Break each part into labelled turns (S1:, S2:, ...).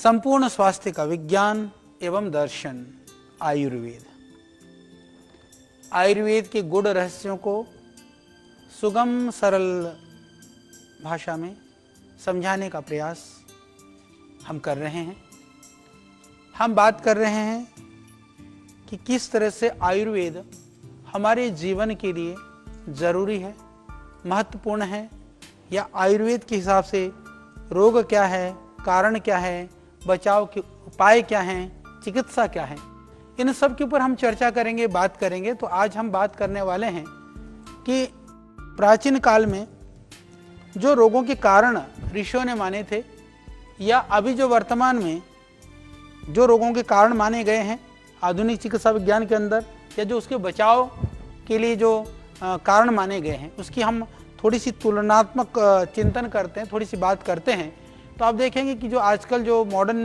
S1: संपूर्ण स्वास्थ्य का विज्ञान एवं दर्शन आयुर्वेद। आयुर्वेद के गूढ़ रहस्यों को सुगम सरल भाषा में समझाने का प्रयास हम कर रहे हैं। हम बात कर रहे हैं कि किस तरह से आयुर्वेद हमारे जीवन के लिए जरूरी है, महत्वपूर्ण है, या आयुर्वेद के हिसाब से रोग क्या है, कारण क्या है, बचाव के उपाय क्या हैं, चिकित्सा क्या है, इन सब के ऊपर हम चर्चा करेंगे, बात करेंगे। तो आज हम बात करने वाले हैं कि प्राचीन काल में जो रोगों के कारण ऋषियों ने माने थे, या अभी जो वर्तमान में जो रोगों के कारण माने गए हैं आधुनिक चिकित्सा विज्ञान के अंदर, या जो उसके बचाव के लिए जो कारण माने गए हैं, उसकी हम थोड़ी सी तुलनात्मक चिंतन करते हैं, थोड़ी सी बात करते हैं। तो आप देखेंगे कि जो आजकल जो मॉडर्न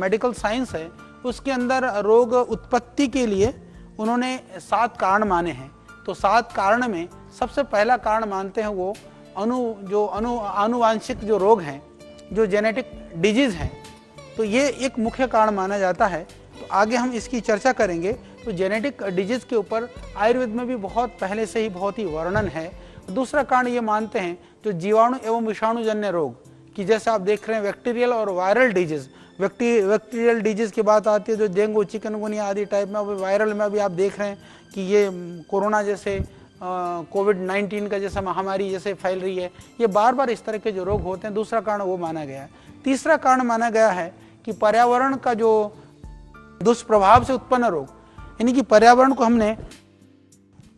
S1: मेडिकल साइंस है, उसके अंदर रोग उत्पत्ति के लिए उन्होंने 7 कारण माने हैं। तो 7 कारण में सबसे पहला कारण मानते हैं वो आनुवांशिक जो रोग हैं, जो जेनेटिक डिजीज हैं, तो ये एक मुख्य कारण माना जाता है। तो आगे हम इसकी चर्चा करेंगे। तो जेनेटिक डिजीज के ऊपर आयुर्वेद में भी बहुत पहले से ही बहुत ही वर्णन है। दूसरा कारण ये मानते हैं जो जीवाणु एवं विषाणुजन्य रोग, कि जैसे आप देख रहे हैं बैक्टीरियल और वायरल डिजीज। बैक्टीरियल डिजीज की बात आती है जो डेंगू, चिकनगुनिया आदि टाइप में, वायरल में अभी आप देख रहे हैं कि ये कोरोना जैसे कोविड-19 का जैसा महामारी जैसे फैल रही है, ये बार बार इस तरह के जो रोग होते हैं। दूसरा कारण वो माना गया है। तीसरा कारण माना गया है कि पर्यावरण का जो दुष्प्रभाव से उत्पन्न रोग, यानी कि पर्यावरण को हमने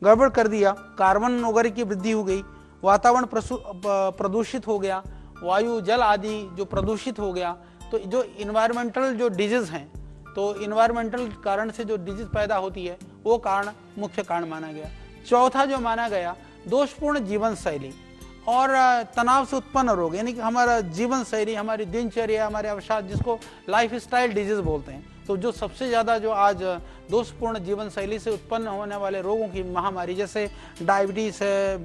S1: गड़बड़ कर दिया, कार्बन वगैरह की वृद्धि हो गई, वातावरण प्रदूषित हो गया, वायु जल आदि जो प्रदूषित हो गया, तो जो इन्वायरमेंटल जो डिजीज हैं, तो इन्वायरमेंटल कारण से जो डिजीज पैदा होती है, वो कारण मुख्य कारण माना गया। चौथा जो माना गया, दोषपूर्ण जीवन शैली और तनाव से उत्पन्न रोग, यानी कि हमारा जीवन शैली, हमारी दिनचर्या, हमारे अवसाद, जिसको लाइफ स्टाइल डिजीज बोलते हैं। तो जो सबसे ज़्यादा जो आज दोषपूर्ण जीवन शैली से उत्पन्न होने वाले रोगों की महामारी, जैसे डायबिटीज़ है,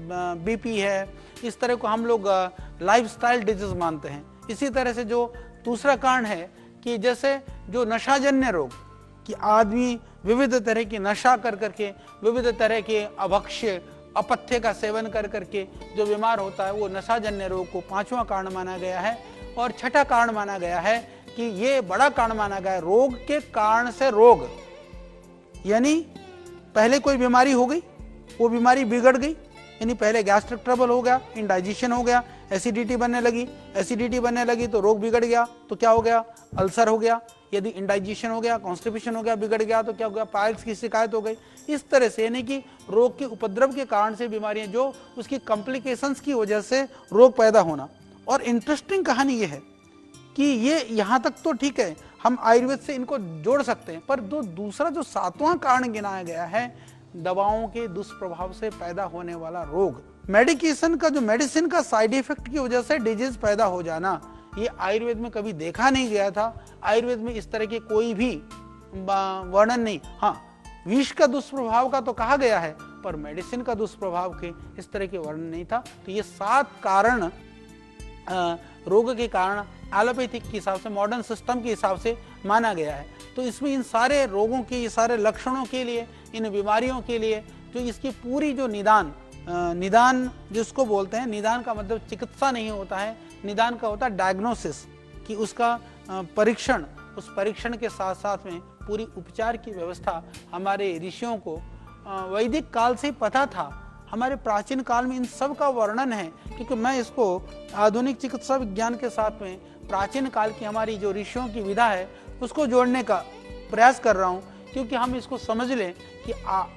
S1: बीपी है, इस तरह को हम लोग लाइफस्टाइल डिजीज मानते हैं। इसी तरह से जो दूसरा कारण है कि जैसे जो नशाजन्य रोग, कि आदमी विविध तरह की नशा कर करके, विविध तरह के अभक्ष्य अपथ्य का सेवन कर करके जो बीमार होता है, वो नशाजन्य रोग को 5वां कारण माना गया है। और छठा कारण माना गया है कि ये बड़ा कारण माना गया है, रोग के कारण से रोग, यानी पहले कोई बीमारी हो गई, वो बीमारी बिगड़ गई, यानी पहले गैस्ट्रिक ट्रबल हो गया, इंडाइजेशन हो गया, एसिडिटी बनने लगी तो रोग बिगड़ गया, तो क्या हो गया, अल्सर हो गया। यदि इंडाइजेशन हो गया, कॉन्स्टिपेशन हो गया, बिगड़ गया, तो क्या हो गया, पाइल्स की शिकायत हो गई। इस तरह से यानी कि रोग के उपद्रव के कारण से बीमारियां, जो उसकी कॉम्प्लिकेशंस की वजह से रोग पैदा होना। और इंटरेस्टिंग कहानी ये है कि ये यहाँ तक तो ठीक है, हम आयुर्वेद से इनको जोड़ सकते हैं, पर दूसरा जो 7वां कारण गिनाया गया है, दवाओं के दुष्प्रभाव से पैदा होने वाला रोग, मेडिसिन का साइड इफेक्ट की वजह से डिजीज पैदा हो जाना, ये आयुर्वेद में कभी देखा नहीं गया था। आयुर्वेद में इस तरह के कोई भी वर्णन नहीं। हाँ, विष का दुष्प्रभाव का तो कहा गया है, पर मेडिसिन का दुष्प्रभाव के इस तरह के वर्णन नहीं था। तो ये 7 कारण रोग के कारण एलोपैथिक के हिसाब से, मॉडर्न सिस्टम के हिसाब से माना गया है। तो इसमें इन सारे रोगों के, ये सारे लक्षणों के लिए, इन बीमारियों के लिए जो इसकी पूरी जो निदान जिसको बोलते हैं, निदान का मतलब चिकित्सा नहीं होता है, निदान का होता है डायग्नोसिस, कि उसका परीक्षण, उस परीक्षण के साथ साथ में पूरी उपचार की व्यवस्था हमारे ऋषियों को वैदिक काल से पता था। हमारे प्राचीन काल में इन सब का वर्णन है, क्योंकि मैं इसको आधुनिक चिकित्सा विज्ञान के साथ में प्राचीन काल की हमारी जो ऋषियों की विधा है उसको जोड़ने का प्रयास कर रहा हूँ, क्योंकि हम इसको समझ लें कि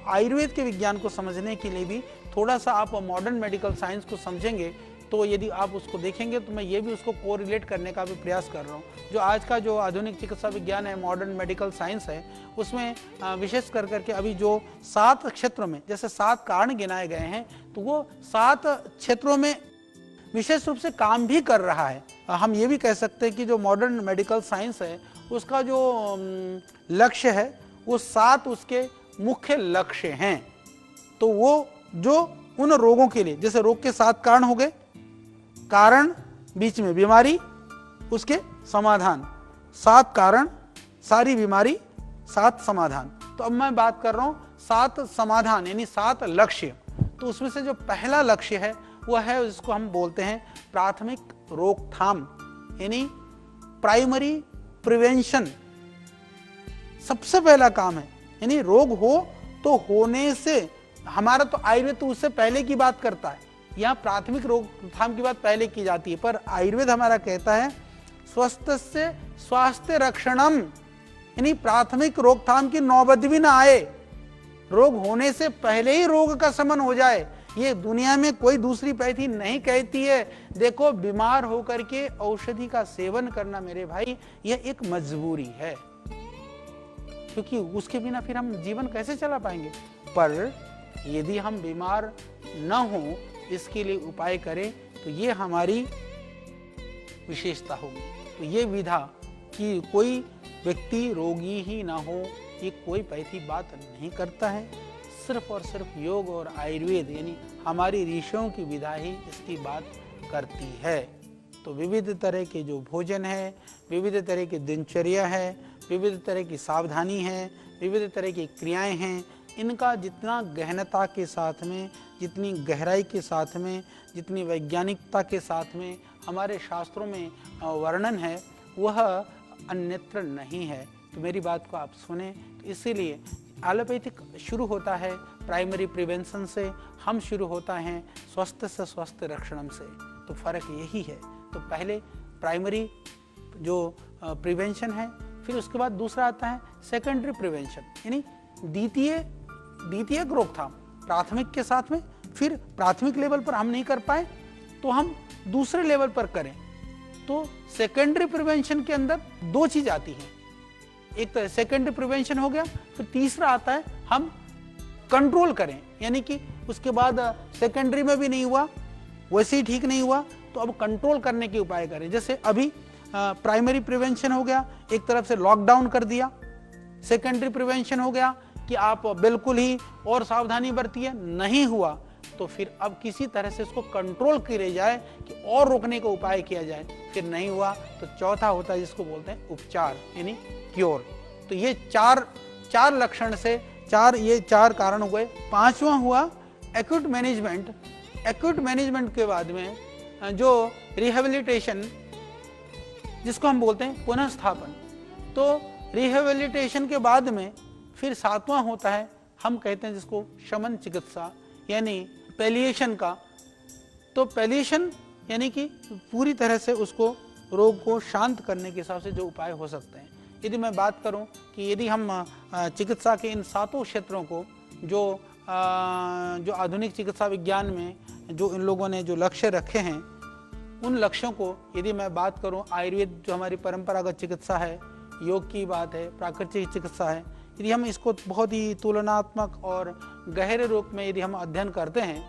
S1: आयुर्वेद के विज्ञान को समझने के लिए भी थोड़ा सा आप मॉडर्न मेडिकल साइंस को समझेंगे, तो यदि आप उसको देखेंगे तो मैं ये भी उसको कोरिलेट करने का भी प्रयास कर रहा हूँ। जो आज का जो आधुनिक चिकित्सा विज्ञान है, मॉडर्न मेडिकल साइंस है, उसमें विशेष कर करके अभी जो 7 क्षेत्रों में जैसे 7 कारण गिनाए गए हैं, तो वो 7 क्षेत्रों में विशेष रूप से काम भी कर रहा है। हम ये भी कह सकते हैं कि जो मॉडर्न मेडिकल साइंस है, उसका जो लक्ष्य है, वो 7 उसके मुख्य लक्ष्य हैं। तो वो जो उन रोगों के लिए, जैसे रोग के 7 कारण हो गए, कारण बीच में बीमारी, उसके समाधान, 7 कारण, सारी बीमारी, 7 समाधान। तो अब मैं बात कर रहा हूं 7 समाधान यानी 7 लक्ष्य। तो उसमें से जो पहला लक्ष्य है वह है, जिसको हम बोलते हैं प्राथमिक रोकथाम यानी प्राइमरी प्रिवेंशन। सबसे पहला काम है, यानी रोग हो तो होने से, हमारा तो आयुर्वेद तो उससे पहले की बात करता है, यहाँ प्राथमिक रोकथाम की बात पहले की जाती है, पर आयुर्वेद हमारा कहता है स्वस्थ से स्वास्थ्य रक्षणम, यानी प्राथमिक रोकथाम की नौबत भी ना आए, रोग होने से पहले ही रोग का शमन हो जाए। ये दुनिया में कोई दूसरी पैथी नहीं कहती है। देखो, बीमार होकर के औषधि का सेवन करना मेरे भाई, यह एक मजबूरी है, क्योंकि उसके बिना फिर हम जीवन कैसे चला पाएंगे। पर यदि हम बीमार न हो, इसके लिए उपाय करें, तो ये हमारी विशेषता होगी। तो ये विधा कि कोई व्यक्ति रोगी ही ना हो, ये कोई पैथी बात नहीं करता है। सिर्फ और सिर्फ योग और आयुर्वेद यानी हमारी ऋषियों की विधा ही इसकी बात करती है। तो विविध तरह के जो भोजन है, विविध तरह की दिनचर्या है, विविध तरह की सावधानी है, विविध तरह की क्रियाएं हैं, इनका जितना गहनता के साथ में, जितनी गहराई के साथ में, जितनी वैज्ञानिकता के साथ में हमारे शास्त्रों में वर्णन है, वह अन्यत्र नहीं है। तो मेरी बात को आप सुने। तो इसीलिए एलोपैथिक शुरू होता है प्राइमरी प्रिवेंशन से, हम शुरू होता है स्वस्थ से स्वस्थ रक्षणम से। तो फर्क यही है। तो पहले प्राइमरी जो प्रिवेंशन है, फिर उसके बाद दूसरा आता है सेकेंडरी प्रिवेंशन यानी द्वितीयक रोकथाम, प्राथमिक के साथ में। फिर प्राथमिक लेवल पर हम नहीं कर पाए तो हम दूसरे लेवल पर करें। तो सेकेंडरी प्रिवेंशन के अंदर 2 चीज आती हैं, एक तो सेकेंडरी प्रिवेंशन हो गया, फिर तीसरा आता है हम कंट्रोल करें, यानी कि उसके बाद सेकेंडरी में भी नहीं हुआ, वैसे ही ठीक नहीं हुआ, तो अब कंट्रोल करने के उपाय करें। जैसे अभी प्राइमरी प्रिवेंशन हो गया, एक तरफ से लॉकडाउन कर दिया। सेकेंडरी प्रिवेंशन हो गया कि आप बिल्कुल ही और सावधानी बरतिए, नहीं हुआ तो फिर अब किसी तरह से इसको कंट्रोल किया जाए कि और रोकने का उपाय किया जाए। फिर नहीं हुआ तो चौथा होता है जिसको बोलते हैं उपचार यानी क्योर। तो ये चार लक्षण से ये चार कारण हो गए। पांचवा हुआ एक्यूट मैनेजमेंट। एक्यूट मैनेजमेंट के बाद में जो रिहेबिलिटेशन जिसको हम बोलते हैं पुनः स्थापन। तो रिहेबिलिटेशन के बाद में फिर 7वां होता है, हम कहते हैं जिसको शमन चिकित्सा यानी पैलिएशन का। तो पैलिएशन यानी कि पूरी तरह से उसको रोग को शांत करने के हिसाब से जो उपाय हो सकते हैं। यदि मैं बात करूं कि यदि हम चिकित्सा के इन 7 क्षेत्रों को जो आधुनिक चिकित्सा विज्ञान में जो इन लोगों ने जो लक्ष्य रखे हैं, उन लक्ष्यों को यदि मैं बात करूं, आयुर्वेद जो हमारी परंपरागत चिकित्सा है, योग की बात है, प्राकृतिक चिकित्सा है, यदि हम इसको बहुत ही तुलनात्मक और गहरे रूप में यदि हम अध्ययन करते हैं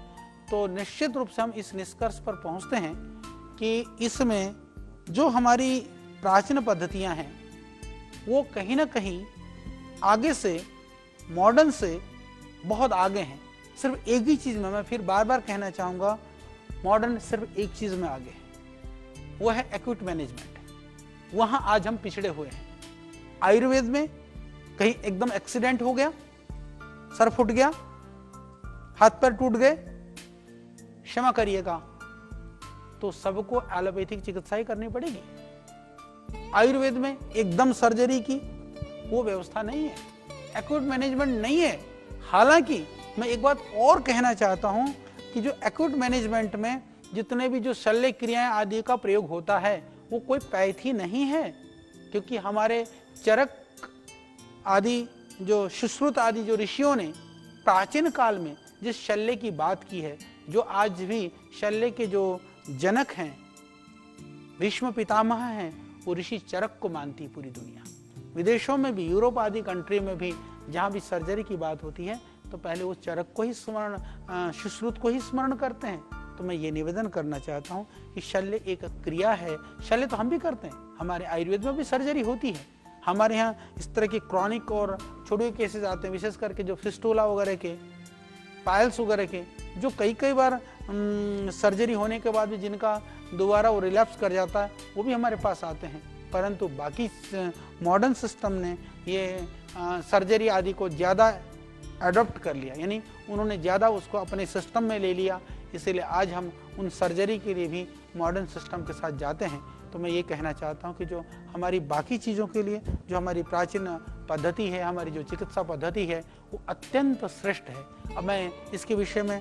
S1: तो निश्चित रूप से हम इस निष्कर्ष पर पहुंचते हैं कि इसमें जो हमारी प्राचीन पद्धतियां हैं वो कहीं ना कहीं आगे से, मॉडर्न से बहुत आगे हैं। सिर्फ एक ही चीज़ में मैं फिर बार बार कहना चाहूँगा, मॉडर्न सिर्फ एक चीज़ में आगे है, वो है एक्यूट मैनेजमेंट। वहाँ आज हम पिछड़े हुए हैं। आयुर्वेद में कहीं एकदम एक्सीडेंट हो गया, सर फूट गया, हाथ पैर टूट गए, क्षमा करिएगा, तो सबको एलोपैथिक चिकित्सा ही करनी पड़ेगी। आयुर्वेद में एकदम सर्जरी की वो व्यवस्था नहीं है, एक्यूट मैनेजमेंट नहीं है। हालांकि मैं एक बात और कहना चाहता हूं कि जो एक्यूट मैनेजमेंट में जितने भी जो शल्य क्रियाएं आदि का प्रयोग होता है वो कोई पैथी नहीं है, क्योंकि हमारे चरक आदि जो सुश्रुत आदि जो ऋषियों ने प्राचीन काल में जिस शल्य की बात की है, जो आज भी शल्य के जो जनक हैं, भीष्म पितामह हैं, वो ऋषि चरक को मानती है पूरी दुनिया। विदेशों में भी, यूरोप आदि कंट्री में भी जहाँ भी सर्जरी की बात होती है तो पहले वो चरक को ही स्मरण, सुश्रुत को ही स्मरण करते हैं। तो मैं ये निवेदन करना चाहता हूँ कि शल्य एक क्रिया है। शल्य तो हम भी करते हैं, हमारे आयुर्वेद में भी सर्जरी होती है। हमारे यहाँ इस तरह के क्रॉनिक और छोटे केसेस आते हैं, विशेष करके जो फिस्टुला वगैरह के, पायल्स वगैरह के, जो कई बार सर्जरी होने के बाद भी जिनका दोबारा वो रिलैप्स कर जाता है, वो भी हमारे पास आते हैं। परंतु बाकी मॉडर्न सिस्टम ने ये सर्जरी आदि को ज़्यादा अडॉप्ट कर लिया, यानी उन्होंने ज़्यादा उसको अपने सिस्टम में ले लिया। इसीलिए आज हम उन सर्जरी के लिए भी मॉडर्न सिस्टम के साथ जाते हैं। तो मैं ये कहना चाहता हूँ कि जो हमारी बाकी चीज़ों के लिए जो हमारी प्राचीन पद्धति है, हमारी जो चिकित्सा पद्धति है, वो अत्यंत श्रेष्ठ है। अब मैं इसके विषय में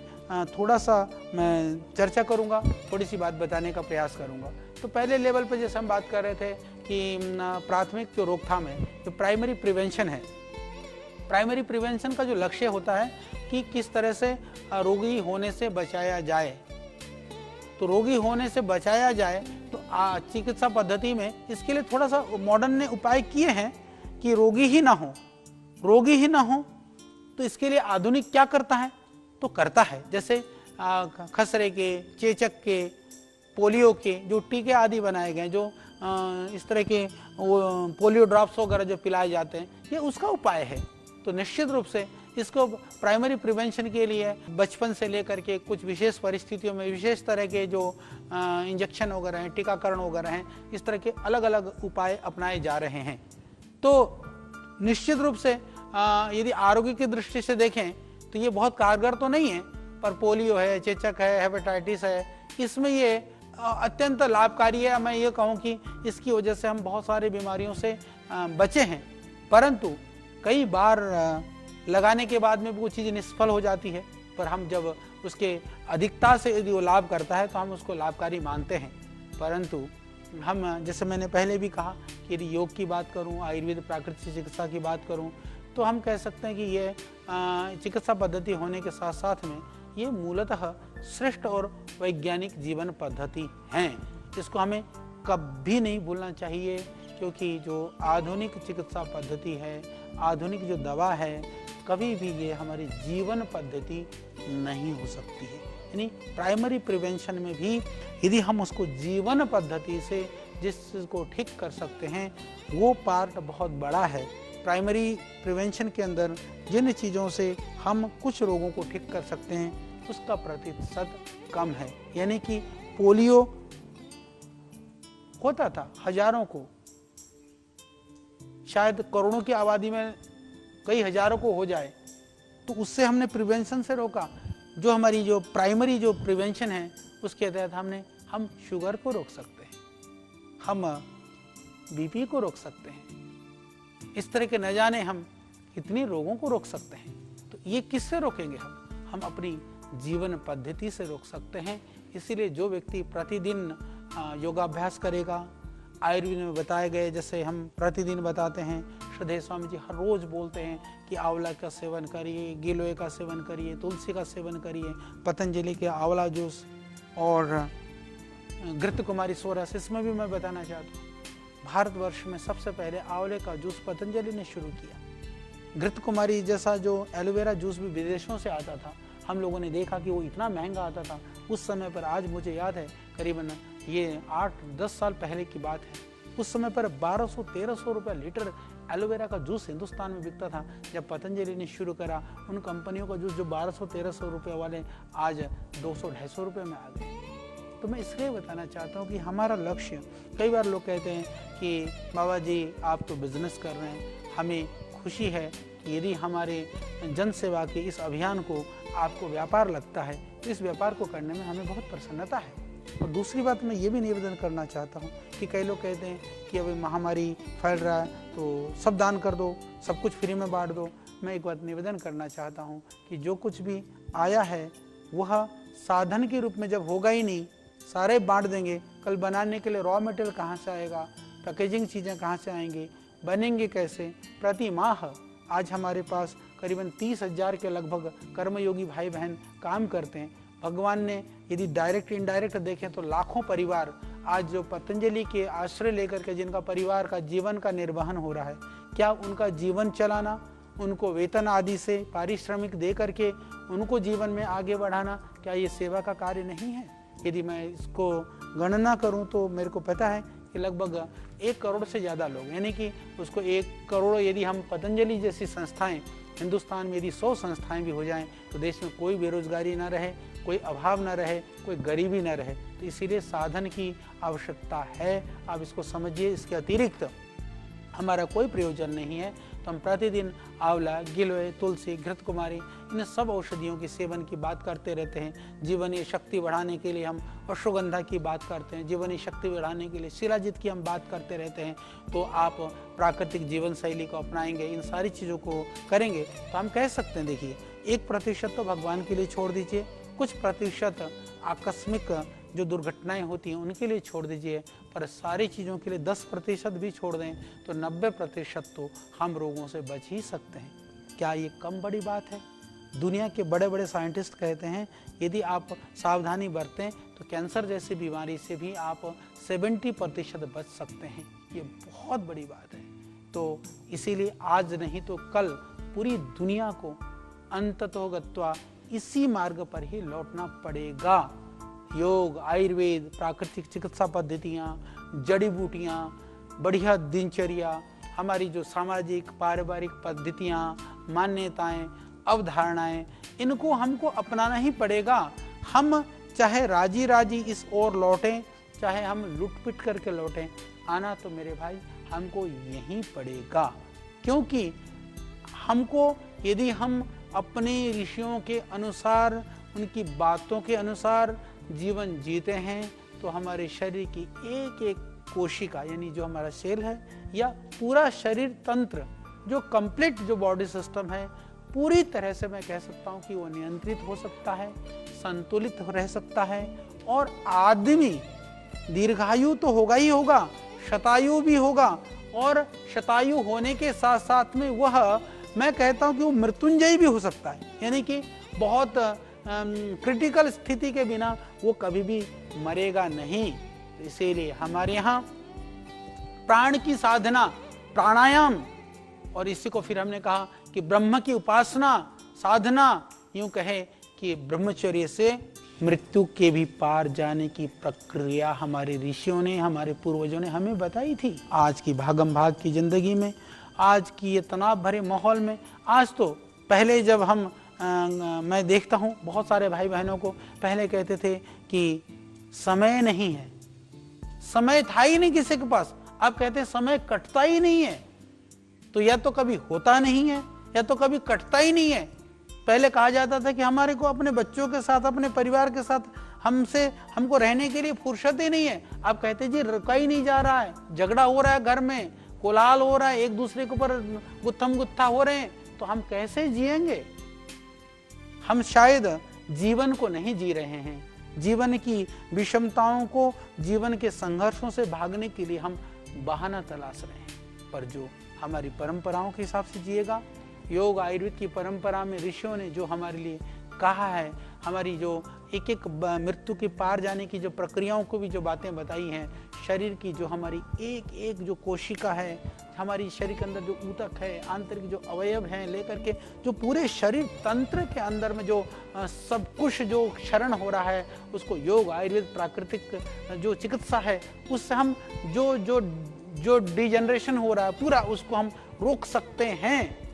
S1: थोड़ा सा मैं चर्चा करूँगा, थोड़ी सी बात बताने का प्रयास करूँगा। तो पहले लेवल पर जैसे हम बात कर रहे थे कि प्राथमिक जो रोकथाम है, जो प्राइमरी प्रिवेंशन है, प्राइमरी प्रिवेंशन का जो लक्ष्य होता है कि किस तरह से रोगी होने से बचाया जाए। तो रोगी होने से बचाया जाए तो चिकित्सा पद्धति में इसके लिए थोड़ा सा मॉडर्न ने उपाय किए हैं कि रोगी ही ना हो, रोगी ही ना हो। तो इसके लिए आधुनिक क्या करता है? तो करता है जैसे खसरे के, चेचक के, पोलियो के जो टीके आदि बनाए गए, जो इस तरह के वो पोलियो ड्रॉप्स वगैरह जो पिलाए जाते हैं, ये उसका उपाय है। तो निश्चित रूप से इसको प्राइमरी प्रिवेंशन के लिए बचपन से लेकर के कुछ विशेष परिस्थितियों में विशेष तरह के जो इंजेक्शन वगैरह हैं, टीकाकरण वगैरह हैं, इस तरह के अलग अलग उपाय अपनाए जा रहे हैं। तो निश्चित रूप से यदि आरोग्य की दृष्टि से देखें तो ये बहुत कारगर तो नहीं है, पर पोलियो है, चेचक है, हेपेटाइटिस है, इसमें ये अत्यंत लाभकारी है। मैं ये कहूँ कि इसकी वजह से हम बहुत सारी बीमारियों से बचे हैं, परंतु कई बार लगाने के बाद में वो चीज़ निष्फल हो जाती है। पर हम जब उसके अधिकता से यदि वो लाभ करता है तो हम उसको लाभकारी मानते हैं। परंतु हम, जैसे मैंने पहले भी कहा कि यदि योग की बात करूं, आयुर्वेद प्राकृतिक चिकित्सा की बात करूं, तो हम कह सकते हैं कि ये चिकित्सा पद्धति होने के साथ साथ में ये मूलतः श्रेष्ठ और वैज्ञानिक जीवन पद्धति हैं। इसको हमें कभी नहीं भूलना चाहिए, क्योंकि जो आधुनिक चिकित्सा पद्धति है, आधुनिक जो दवा है, कभी भी ये हमारी जीवन पद्धति नहीं हो सकती है। यानी प्राइमरी प्रिवेंशन में भी यदि हम उसको जीवन पद्धति से जिस चीज़ को ठीक कर सकते हैं, वो पार्ट बहुत बड़ा है। प्राइमरी प्रिवेंशन के अंदर जिन चीज़ों से हम कुछ रोगों को ठीक कर सकते हैं, उसका प्रतिशत कम है। यानी कि पोलियो होता था हजारों को, शायद करोड़ों की आबादी में कई हजारों को हो जाए, तो उससे हमने प्रिवेंशन से रोका। जो हमारी जो प्राइमरी जो प्रिवेंशन है, उसके तहत हम शुगर को रोक सकते हैं, हम बीपी को रोक सकते हैं, इस तरह के न जाने हम कितने रोगों को रोक सकते हैं। तो ये किससे रोकेंगे? हम अपनी जीवन पद्धति से रोक सकते हैं। इसीलिए जो व्यक्ति प्रतिदिन योगाभ्यास करेगा, आयुर्वेद में बताए गए जैसे हम प्रतिदिन बताते हैं, श्रद्धेय स्वामी जी हर रोज बोलते हैं कि आंवला का सेवन करिए, गिलोय का सेवन करिए, तुलसी का सेवन करिए, पतंजलि के आंवला जूस और घृत कुमारी सोरस, इसमें भी मैं बताना चाहता हूँ, भारतवर्ष में सबसे पहले आंवले का जूस पतंजलि ने शुरू किया। घृत कुमारी जैसा जो एलोवेरा जूस भी विदेशों से आता था, हम लोगों ने देखा कि वो इतना महंगा आता था उस समय पर। आज मुझे याद है करीबन ये 8-10 साल पहले की बात है, उस समय पर 1200-1300 रुपये लीटर एलोवेरा का जूस हिंदुस्तान में बिकता था। जब पतंजलि ने शुरू करा, उन कंपनियों का जूस जो 1200-1300 रुपये वाले आज 200-250 रुपये में आ गए। तो मैं इसलिए बताना चाहता हूँ कि हमारा लक्ष्य, कई बार लोग कहते हैं कि बाबा जी आप तो बिजनेस कर रहे हैं, हमें खुशी है कि यदि हमारे जन सेवा के इस अभियान को आपको व्यापार लगता है, तो इस व्यापार को करने में हमें बहुत प्रसन्नता है। और दूसरी बात मैं ये भी निवेदन करना चाहता हूँ कि कई लोग कहते हैं कि अभी महामारी फैल रहा है तो सब दान कर दो, सब कुछ फ्री में बांट दो। मैं एक बात निवेदन करना चाहता हूँ कि जो कुछ भी आया है वह साधन के रूप में जब होगा ही नहीं, सारे बांट देंगे, कल बनाने के लिए रॉ मटेरियल कहाँ से आएगा, पैकेजिंग चीज़ें कहाँ से आएंगी, बनेंगे कैसे? प्रति माह आज हमारे पास करीबन 30,000 के लगभग कर्मयोगी भाई बहन काम करते हैं। भगवान ने यदि डायरेक्ट इनडायरेक्ट देखें तो लाखों परिवार आज जो पतंजलि के आश्रय लेकर के जिनका परिवार का जीवन का निर्वहन हो रहा है, क्या उनका जीवन चलाना, उनको वेतन आदि से पारिश्रमिक दे करके उनको जीवन में आगे बढ़ाना, क्या ये सेवा का कार्य नहीं है? यदि मैं इसको गणना करूं तो मेरे को पता है कि लगभग 1 करोड़ से ज़्यादा लोग, यानी कि उसको 1 करोड़ यदि हम पतंजलि जैसी संस्थाएं हिंदुस्तान में यदि 100 संस्थाएं भी हो जाएं तो देश में कोई बेरोजगारी ना रहे, कोई अभाव न रहे, कोई गरीबी न रहे। तो इसीलिए साधन की आवश्यकता है, आप इसको समझिए। इसके अतिरिक्त हमारा कोई प्रयोजन नहीं है। तो हम प्रतिदिन आंवला, गिलोय, तुलसी, घृतकुमारी, इन सब औषधियों के सेवन की बात करते रहते हैं। जीवनीय शक्ति बढ़ाने के लिए हम अश्वगंधा की बात करते हैं, जीवनीय शक्ति बढ़ाने के लिए शिलाजीत की हम बात करते रहते हैं। तो आप प्राकृतिक जीवन शैली को अपनाएंगे, इन सारी चीज़ों को करेंगे तो हम कह सकते हैं, देखिए 1% तो भगवान के लिए छोड़ दीजिए, कुछ प्रतिशत आकस्मिक जो दुर्घटनाएं होती हैं उनके लिए छोड़ दीजिए, पर सारी चीज़ों के लिए 10% भी छोड़ दें तो 90% तो हम रोगों से बच ही सकते हैं। क्या ये कम बड़ी बात है? दुनिया के बड़े बड़े साइंटिस्ट कहते हैं यदि आप सावधानी बरतें तो कैंसर जैसी बीमारी से भी आप 70% बच सकते हैं। ये बहुत बड़ी बात है। तो इसीलिए आज नहीं तो कल पूरी दुनिया को अंततोगत्वा इसी मार्ग पर ही लौटना पड़ेगा। योग, आयुर्वेद, प्राकृतिक चिकित्सा पद्धतियाँ, जड़ी बूटियाँ, बढ़िया दिनचर्या, हमारी जो सामाजिक पारिवारिक पद्धतियाँ, मान्यताएं, अवधारणाएं, इनको हमको अपनाना ही पड़ेगा। हम चाहे राजी राजी इस ओर लौटें, चाहे हम लुट-पिट करके लौटें, आना तो मेरे भाई हमको यहीं पड़ेगा। क्योंकि हमको यदि हम अपने ऋषियों के अनुसार, उनकी बातों के अनुसार जीवन जीते हैं तो हमारे शरीर की एक एक कोशिका, यानी जो हमारा सेल है या पूरा शरीर तंत्र, जो कंप्लीट जो बॉडी सिस्टम है, पूरी तरह से मैं कह सकता हूँ कि वो नियंत्रित हो सकता है, संतुलित रह सकता है। और आदमी दीर्घायु तो होगा ही होगा, शतायु भी होगा, और शतायु होने के साथ साथ में वह, मैं कहता हूँ कि वो मृत्युंजयी भी हो सकता है। यानी कि बहुत क्रिटिकल स्थिति के बिना वो कभी भी मरेगा नहीं। तो इसीलिए हमारे यहाँ प्राण की साधना, प्राणायाम, और इसी को फिर हमने कहा कि ब्रह्म की उपासना, साधना, यूं कहे कि ब्रह्मचर्य से मृत्यु के भी पार जाने की प्रक्रिया हमारे ऋषियों ने, हमारे पूर्वजों ने हमें बताई थी। आज की भागम भाग की जिंदगी में, आज की ये तनाव भरे माहौल में, आज तो पहले जब हम मैं देखता हूँ बहुत सारे भाई बहनों को, पहले कहते थे कि समय नहीं है, समय था ही नहीं किसी के पास। अब कहते हैं समय कटता ही नहीं है। तो या तो कभी होता नहीं है या तो कभी कटता ही नहीं है। पहले कहा जाता था कि हमारे को अपने बच्चों के साथ, अपने परिवार के साथ हमको रहने के लिए फुर्सत ही नहीं है। अब कहते जी रुका ही नहीं जा रहा है, झगड़ा हो रहा है, घर में कोलाहल हो रहा है, एक दूसरे के ऊपर गुत्थम गुत्था हो रहे हैं, तो हम कैसे जिएंगे? हम शायद जीवन को नहीं जी रहे हैं। जीवन की विषमताओं को, जीवन के संघर्षों से भागने के लिए हम बहाना तलाश रहे हैं। पर जो हमारी परंपराओं के हिसाब से जिएगा, योग आयुर्वेद की परंपरा में ऋषियों ने जो हमारे लिए कहा है, हमारी जो एक एक मृत्यु के पार जाने की जो प्रक्रियाओं को भी जो बातें बताई हैं, शरीर की जो हमारी एक एक जो कोशिका है, हमारी शरीर के अंदर जो ऊतक है, आंतरिक जो अवयव हैं, लेकर के जो पूरे शरीर तंत्र के अंदर में जो सब कुछ जो क्षरण हो रहा है, उसको योग आयुर्वेद प्राकृतिक जो चिकित्सा है, उससे हम जो डिजनरेशन हो रहा है पूरा, उसको हम रोक सकते हैं।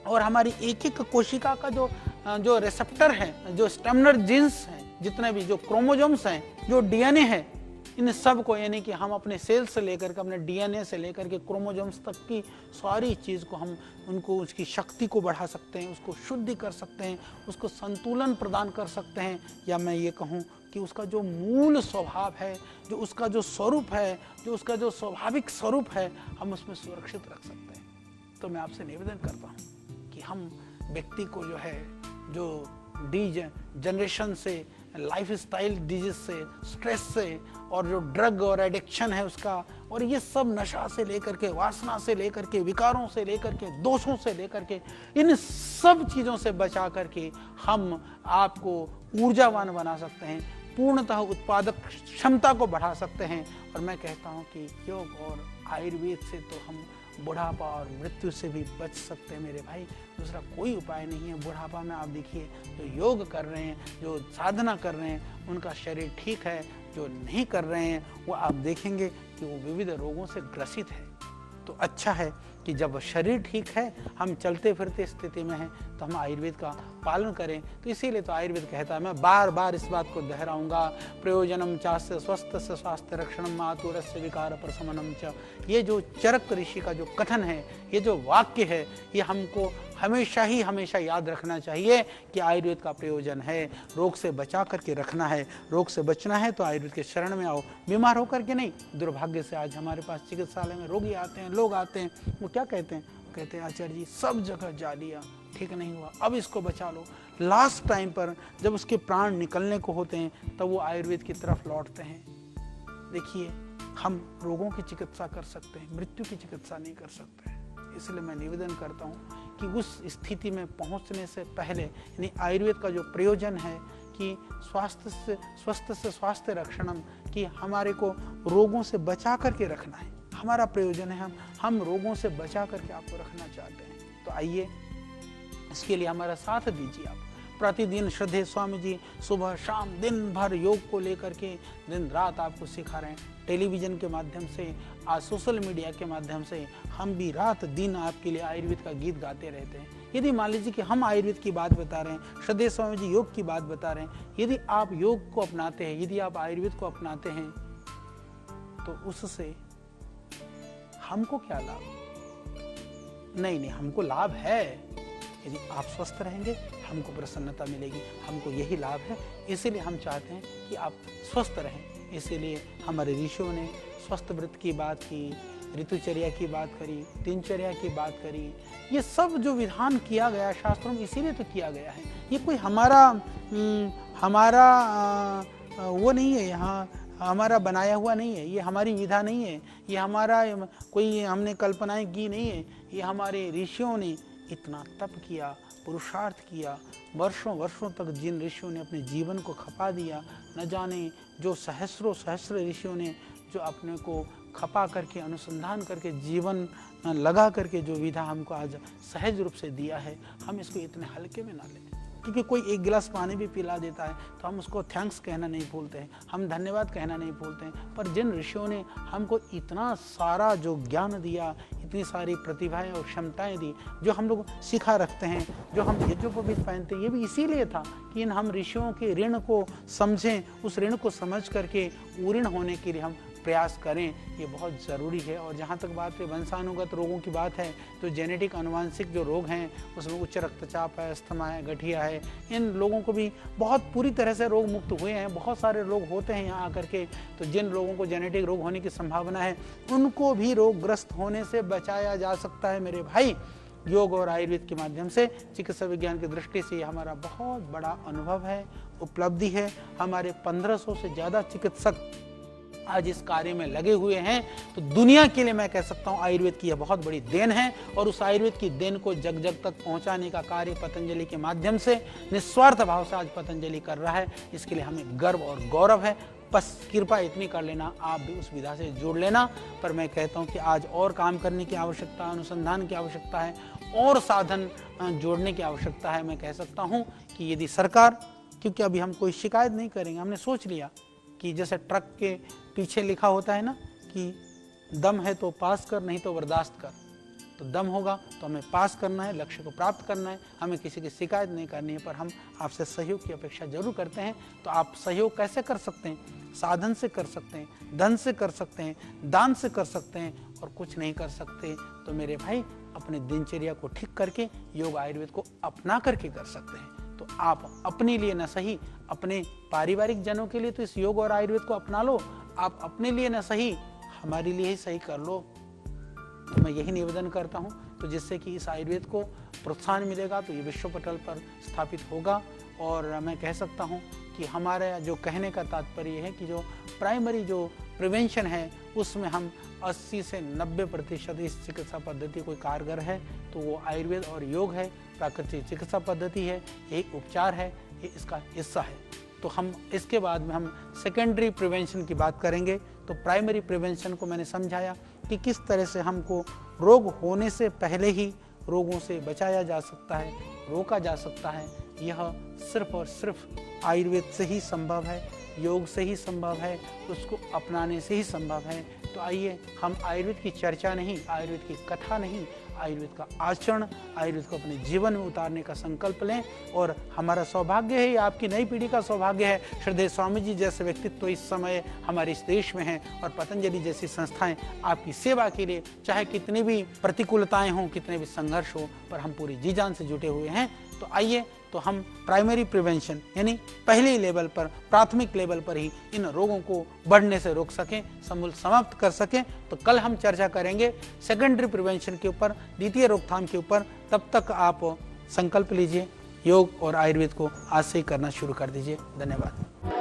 S1: और हमारी एक एक कोशिका का जो रिसेप्टर है, जो स्टेमिनर जीन्स हैं, जितने भी जो क्रोमोजोम्स हैं, जो डीएनए है, इन सब को, यानी कि हम अपने सेल से लेकर के, अपने डीएनए से लेकर के क्रोमोजोम्स तक की सारी चीज़ को हम उनको, उसकी शक्ति को बढ़ा सकते हैं, उसको शुद्धि कर सकते हैं, उसको संतुलन प्रदान कर सकते हैं। या मैं ये कहूँ कि उसका जो मूल स्वभाव है, जो उसका जो स्वरूप है, जो उसका जो स्वाभाविक स्वरूप है, हम उसमें सुरक्षित रख सकते हैं। तो मैं आपसे निवेदन करता हूँ कि हम व्यक्ति को जो है, जो जनरेशन से, लाइफ स्टाइल डिजीज से, स्ट्रेस से, और जो ड्रग और एडिक्शन है उसका, और ये सब नशा से लेकर के, वासना से लेकर के, विकारों से लेकर के, दोषों से लेकर के, इन सब चीज़ों से बचा करके हम आपको ऊर्जावान बना सकते हैं, पूर्णतः उत्पादक क्षमता को बढ़ा सकते हैं। और मैं कहता हूँ कि योग और आयुर्वेद से तो हम बुढ़ापा और मृत्यु से भी बच सकते हैं मेरे भाई। दूसरा कोई उपाय नहीं है। बुढ़ापा में आप देखिए, जो योग कर रहे हैं, जो साधना कर रहे हैं, उनका शरीर ठीक है। जो नहीं कर रहे हैं वो आप देखेंगे कि वो विविध रोगों से ग्रसित है। तो तो अच्छा है कि जब शरीर ठीक है, हम चलते फिरते स्थिति में हैं, तो हम आयुर्वेद का पालन करें। तो इसीलिए तो आयुर्वेद कहता है, मैं बार बार इस बात को दोहराऊंगा, प्रयोजनम चास्य स्वस्थ से स्वास्थ्य रक्षणम मातुरस्य विकार प्रशमनम च। ये जो चरक ऋषि का जो कथन है, ये जो वाक्य है, ये हमको हमेशा याद रखना चाहिए कि आयुर्वेद का प्रयोजन है, रोग से बचा करके रखना है। रोग से बचना है तो आयुर्वेद के शरण में आओ, बीमार होकर के नहीं। दुर्भाग्य से आज हमारे पास चिकित्सालय में रोगी आते हैं, लोग आते हैं, वो क्या कहते हैं? कहते हैं आचार्य जी सब जगह जा लिया, ठीक नहीं हुआ, अब इसको बचा लो। लास्ट टाइम पर जब उसके प्राण निकलने को होते हैं तब वो आयुर्वेद की तरफ लौटते हैं। देखिए, हम रोगों की चिकित्सा कर सकते हैं, मृत्यु की चिकित्सा नहीं कर सकते हैं। इसलिए मैं निवेदन करता हूँ कि उस स्थिति में पहुँचने से पहले, यानी आयुर्वेद का जो प्रयोजन है कि स्वस्थ से स्वास्थ्य रक्षणम, कि हमारे को रोगों से बचा करके रखना है, हमारा प्रयोजन है, हम रोगों से बचा करके आपको रखना चाहते हैं। तो आइए, इसके लिए हमारा साथ दीजिए। आप प्रतिदिन श्रद्धेय स्वामी जी सुबह शाम दिन भर योग को लेकर के दिन रात आपको सिखा रहे हैं। टेलीविज़न के माध्यम से, आज सोशल मीडिया के माध्यम से हम भी रात दिन आपके लिए आयुर्वेद का गीत गाते रहते हैं। यदि मान लीजिए कि हम आयुर्वेद की बात बता रहे हैं, श्रद्धेय स्वामी जी योग की बात बता रहे हैं, यदि आप योग को अपनाते हैं, यदि आप आयुर्वेद को अपनाते हैं, तो उससे हमको क्या लाभ? नहीं, हमको लाभ है। यदि आप स्वस्थ रहेंगे, हमको प्रसन्नता मिलेगी, हमको यही लाभ है। इसीलिए हम चाहते हैं कि आप स्वस्थ रहें। इसीलिए हमारे ऋषियों ने स्वस्थ व्रत की बात की, ऋतुचर्या की बात करी, दिनचर्या की बात करी। ये सब जो विधान किया गया शास्त्रों में, इसीलिए तो किया गया है। ये कोई हमारा वो नहीं है, यहाँ हमारा बनाया हुआ नहीं है, ये हमारी विधा नहीं है, ये हमारा कोई हमने कल्पनाएं की नहीं है। ये हमारे ऋषियों ने इतना तप किया, पुरुषार्थ किया, वर्षों तक जिन ऋषियों ने अपने जीवन को खपा दिया, न जाने जो सहस्र ऋषियों ने जो अपने को खपा करके, अनुसंधान करके, जीवन लगा करके जो विधा हमको आज सहज रूप से दिया है, हम इसको इतने हल्के में ना लें। क्योंकि कोई एक गिलास पानी भी पिला देता है तो हम उसको थैंक्स कहना नहीं भूलते हैं, हम धन्यवाद कहना नहीं भूलते हैं। पर जिन ऋषियों ने हमको इतना सारा जो ज्ञान दिया, इतनी सारी प्रतिभाएं और क्षमताएं दी, जो हम लोग सिखा रखते हैं, जो हम यज्ञोपवीत पहनते हैं, ये भी इसीलिए था कि इन हम ऋषियों के ऋण को समझें, उस ऋण को समझ करके ऊऋण होने के लिए हम प्रयास करें। ये बहुत ज़रूरी है। और जहाँ तक बात है वंशानुगत रोगों की बात है, तो जेनेटिक अनुवांशिक जो रोग हैं उसमें उच्च रक्तचाप है, अस्थमा है, गठिया है, इन लोगों को भी बहुत पूरी तरह से रोग मुक्त हुए हैं। बहुत सारे रोग होते हैं यहाँ आकर के, तो जिन लोगों को जेनेटिक रोग होने की संभावना है उनको भी रोगग्रस्त होने से बचाया जा सकता है मेरे भाई, योग और आयुर्वेद के माध्यम से। चिकित्सा विज्ञान की दृष्टि से ये हमारा बहुत बड़ा अनुभव है, उपलब्धि है। हमारे 1500 से ज़्यादा चिकित्सक आज इस कार्य में लगे हुए हैं। तो दुनिया के लिए मैं कह सकता हूँ आयुर्वेद की यह बहुत बड़ी देन है, और उस आयुर्वेद की देन को जग जग तक पहुंचाने का कार्य पतंजलि के माध्यम से निस्वार्थ भाव से आज पतंजलि कर रहा है। इसके लिए हमें गर्व और गौरव है। बस कृपा इतनी कर लेना, आप भी उस विधा से जुड़ लेना। पर मैं कहता हूँ कि आज और काम करने की आवश्यकता, अनुसंधान की आवश्यकता है, और साधन जोड़ने की आवश्यकता है। मैं कह सकता हूँ कि यदि सरकार, क्योंकि अभी हम कोई शिकायत नहीं करेंगे, हमने सोच लिया कि जैसे ट्रक के पीछे लिखा होता है ना कि दम है तो पास कर, नहीं तो बर्दाश्त कर। तो दम होगा तो हमें पास करना है, लक्ष्य को प्राप्त करना है, हमें किसी की शिकायत नहीं करनी है। पर हम आपसे सहयोग की अपेक्षा जरूर करते हैं। तो आप सहयोग कैसे कर सकते हैं? साधन से कर सकते हैं, धन से कर सकते हैं, दान से कर सकते हैं, और कुछ नहीं कर सकते तो मेरे भाई अपने दिनचर्या को ठीक करके योग आयुर्वेद को अपना करके कर सकते हैं। तो आप अपने लिए न सही, अपने पारिवारिक जनों के लिए तो इस योग और आयुर्वेद को अपना लो। आप अपने लिए न सही, हमारे लिए ही सही कर लो। तो मैं यही निवेदन करता हूँ। तो जिससे कि इस आयुर्वेद को प्रोत्साहन मिलेगा तो ये विश्व पटल पर स्थापित होगा। और मैं कह सकता हूँ कि हमारा जो कहने का तात्पर्य है कि जो प्राइमरी जो प्रिवेंशन है उसमें हम 80 से 90% इस चिकित्सा पद्धति कोई कारगर है तो वो आयुर्वेद और योग है, प्राकृतिक चिकित्सा पद्धति है, एक उपचार है, ये इसका हिस्सा है। तो हम इसके बाद में हम सेकेंडरी प्रिवेंशन की बात करेंगे। तो प्राइमरी प्रिवेंशन को मैंने समझाया कि किस तरह से हमको रोग होने से पहले ही रोगों से बचाया जा सकता है, रोका जा सकता है। यह सिर्फ और सिर्फ आयुर्वेद से ही संभव है, योग से ही संभव है, उसको अपनाने से ही संभव है। तो आइए हम आयुर्वेद की चर्चा नहीं, आयुर्वेद की कथा नहीं, आयुर्वेद का आचरण, आयुर्वेद को अपने जीवन में उतारने का संकल्प लें। और हमारा सौभाग्य है, आपकी नई पीढ़ी का सौभाग्य है, श्रद्धेय स्वामी जी जैसे व्यक्तित्व इस समय हमारे इस देश में हैं और पतंजलि जैसी संस्थाएं आपकी सेवा के लिए, चाहे कितनी भी प्रतिकूलताएं हों, कितने भी संघर्ष हो, पर हम पूरी जी जान से जुटे हुए हैं। तो आइए तो हम प्राइमरी प्रिवेंशन यानी पहले लेवल पर, प्राथमिक लेवल पर ही इन रोगों को बढ़ने से रोक सकें, समूल समाप्त कर सकें। तो कल हम चर्चा करेंगे सेकेंडरी प्रिवेंशन के ऊपर, द्वितीय रोकथाम के ऊपर। तब तक आप संकल्प लीजिए, योग और आयुर्वेद को आज से ही करना शुरू कर दीजिए। धन्यवाद।